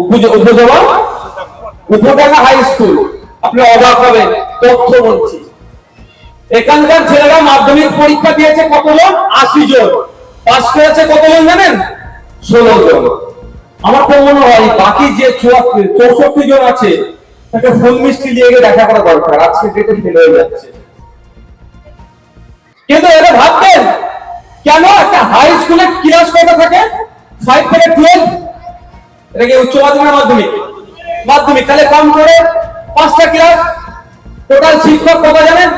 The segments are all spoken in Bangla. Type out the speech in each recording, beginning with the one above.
উপজেলা উপঢাকা হাই স্কুল। আপনি অবাক হবেন, তথ্য বলছি, এখানকার ছেলেরা মাধ্যমিক পরীক্ষা দিয়েছে কতজন? 80 জন। পাস করেছে কতজন জানেন? 16 জন। আমার তো মনে হয় বাকি যে 64 জন আছে তাকে ফুল মিষ্টি দিয়ে গিয়ে দেখা করা দরকার, আজকে ডেটে ফেল হয়ে যাচ্ছে। কিন্তু এরা ভাববেন কেন একটা হাই স্কুলে ক্লাস কয়টা থাকে? 5 থেকে 12। এটা কি উচ্চ মাধ্যমিক মাধ্যমিক? মাধ্যমিক। তাহলে কম করে 5টা ক্লাস। টোটাল শিক্ষক কত জানেন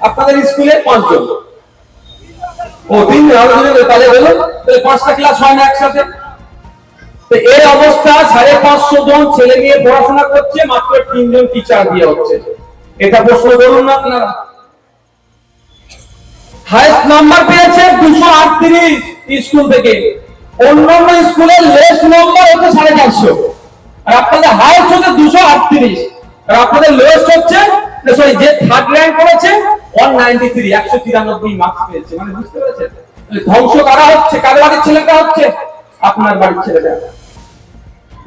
আপনাদের স্কুলে? 5 জন। ও 3 জন আরো দিলে তাহলে বলুন, তাহলে 5টা ক্লাস হয় না একসাথে? তো এই অবস্থা 550 জন ছেলে নিয়ে পড়াশোনা করছে, মাত্র 3 জন টিচার দিয়ে হচ্ছে। এটা প্রশ্ন করুন না আপনারা। হাইস্ট নাম্বার পেয়েছে 238 স্কুল থেকে। অন্যান্য স্কুলের লেস নাম্বার হচ্ছে 450, আর আপনাদের হাইস্ট হচ্ছে 238, আর আপনাদের লোয়েস্ট হচ্ছে সরি যে থার্ড র্যাঙ্ক করেছে 193, 193 মার্কস পেয়েছে। মানে বুঝতে পেরেছেন ধ্বংস কারা হচ্ছে? কার বাড়ির ছেলেটা হচ্ছে? আপনার বাড়ির ছেলেটা।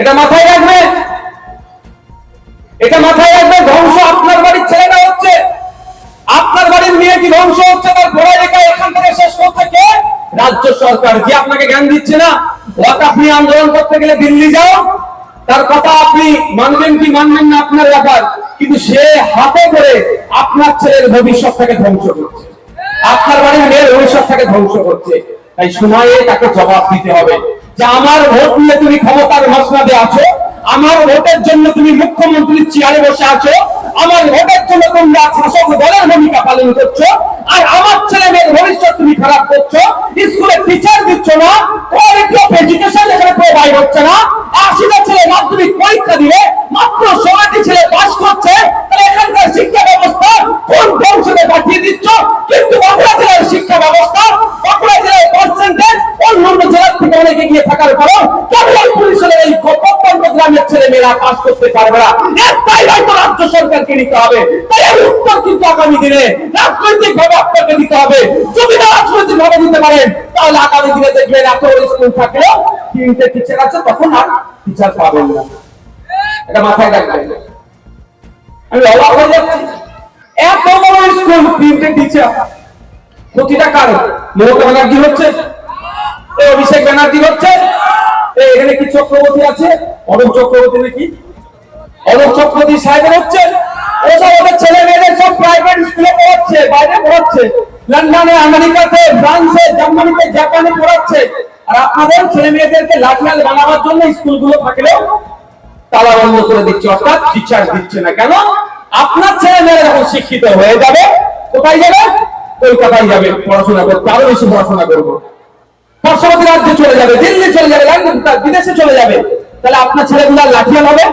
এটা মাথায় রাখবে, এটা মাথায় রাখবে। ধ্বংস আপনার বাড়ির ছেলেটা হচ্ছে। আপনার বাড়ির মেয়ে কি ধ্বংস হচ্ছে? তার পড়ালেখা এখান থেকে শেষ করছে কে? রাজ্য সরকার। যে আপনাকে জ্ঞান দিচ্ছে না, ওয়াকফ নিয়ে আন্দোলন করতে গেলে দিল্লি যাও, তার কথা আপনি মানবেন কি মানবেন না আপনার ব্যাপার, কিন্তু সে হাতে করে আপনার ছেলের ভবিষ্যৎটাকে ধ্বংস করছে, আপনার বাড়ির মেয়ের ভবিষ্যৎটাকে ধ্বংস করছে। তাই সময়ে তাকে জবাব দিতে হবে যে আমার ভোট নিয়ে তুমি ক্ষমতার মসনদে আছো, আমার ভোটের জন্য তুমি মুখ্যমন্ত্রীর চেয়ারে বসে আছো, আমার ভোটের জন্য তোমরা শাসক দলের ভূমিকা পালন করছো, আর আমার ছেলে মেয়ের ভবিষ্যৎ তুমি খারাপ করছো। স্কুলে টিচার দিচ্ছ না, কোয়ালিটি অফ এডুকেশন এখানে প্রোভাইড হচ্ছে না। 80টা ছেলে মাধ্যমিক পরীক্ষা দিলে মাত্র 16টি ছেলে পাস করছে। তাহলে এখানকার শিক্ষা ব্যবস্থা কোন ধ্বংসে পাঠিয়ে দিচ্ছ? কিন্তু বাঁকুড়া জেলার শিক্ষা ব্যবস্থা, বাঁকুড়া জেলার পার্সেন্টেজ অন্যান্য জেলার থেকে অনেক এগিয়ে থাকার পরও কেবল পুলিশের এই প্রত্যন্ত গ্রামের ছেলে মেয়েরা পাস করতে পারবে না। একটাই হয়তো রাজ্য সরকারকে নিতে হবে। তাই এই উত্তর কিন্তু আগামী দিনে রাজনৈতিক ভাবে আপনাকে দিতে হবে। যদি না রাজনৈতিক ভাবে দিতে পারেন, তাহলে আগামী দিনে দেখবেন এত স্কুল থাকলেও 3টে টিচার আছে, তখন আর টিচার পাবেন না। এটা মাথায় রাখবেন। আমি অবাক হয়ে যাচ্ছি, এত বড় স্কুল 3টে টিচার। প্রতিটা কারণ মমতা ব্যানার্জি হচ্ছে, অভিষেক ব্যানার্জি হচ্ছে, এখানে কি চক্রবর্তী আছে, অরূপ চক্রবর্তী নাকি, অরূপ চক্রবর্তী সাহেবের হচ্ছে। ওসব ওদের ছেলে মেয়েদের সব প্রাইভেট স্কুলে পড়াচ্ছে, বাইরে পড়াচ্ছে, লন্ডনে, আমেরিকাতে, ফ্রান্সে, জার্মানিতে, জাপানে পড়াচ্ছে। আর আপনাদের ছেলে মেয়েদেরকে লাঠিয়াল বানাবার জন্য স্কুলগুলো থাকলেও তালা বন্ধ করে দিচ্ছে, অর্থাৎ টিচার দিচ্ছে না। কেন? আপনার ছেলে মেয়েরা যখন শিক্ষিত হয়ে যাবে, কোথায় যাবে? কলকাতায় যাবে পড়াশোনা করতে, আরো বেশি পড়াশোনা করবো, পার্শ্ববর্তী রাজ্যে চলে যাবে, দিল্লি চলে যাবে, বিদেশে চলে যাবে। তাহলে আপনার ছেলেগুলা লাঠিয়াল হবে,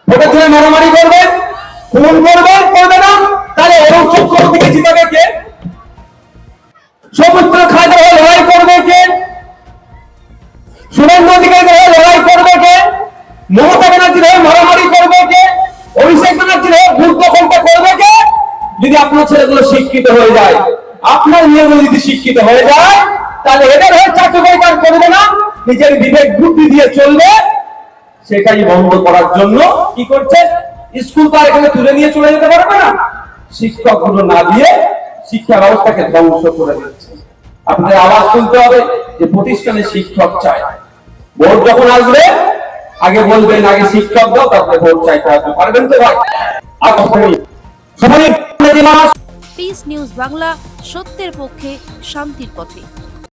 ভোটের জন্য মারামারি করবে, খুন করবে, করবে না? তাহলে অরূপ চক্রবর্তীকে জিতাবে কে? সৌমিত্র খায়ের হয়ে লড়াই করবে কে? শুভেন্দু অধিকারীর হয়ে লড়াই করবে কে? মমতা ব্যানার্জির হয়ে মারামারি করবে কে? অভিষেক ব্যানার্জির হয়ে ভোট দখলটা করবে কে? যদি আপনার ছেলেগুলো শিক্ষিত হয়ে যায়, আপনার মেয়েগুলো যদি শিক্ষিত হয়ে যায়, তাহলে এদের হয়ে চাকরি করবে না, নিজের বিবেক বুদ্ধি দিয়ে চলবে। সেটাই বন্ধ করার জন্য কি করছে? স্কুল তো এখানে তুলে নিয়ে চলে যেতে পারবে না, শিক্ষকগুলো না দিয়ে শিক্ষা ব্যবস্থাকে ধ্বংস করে দিচ্ছে। আপনাদের আওয়াজ তুলতে হবে যে প্রতিষ্ঠানে শিক্ষক চাই। ভোট যখন আসবে আগে বলবেন আগে শিক্ষক দাও, তারপরে ভোট চাইতে আসবে। পারবেন তো ভাই? আর পিস নিউজ বাংলা, সত্যের পক্ষে, শান্তির পথে।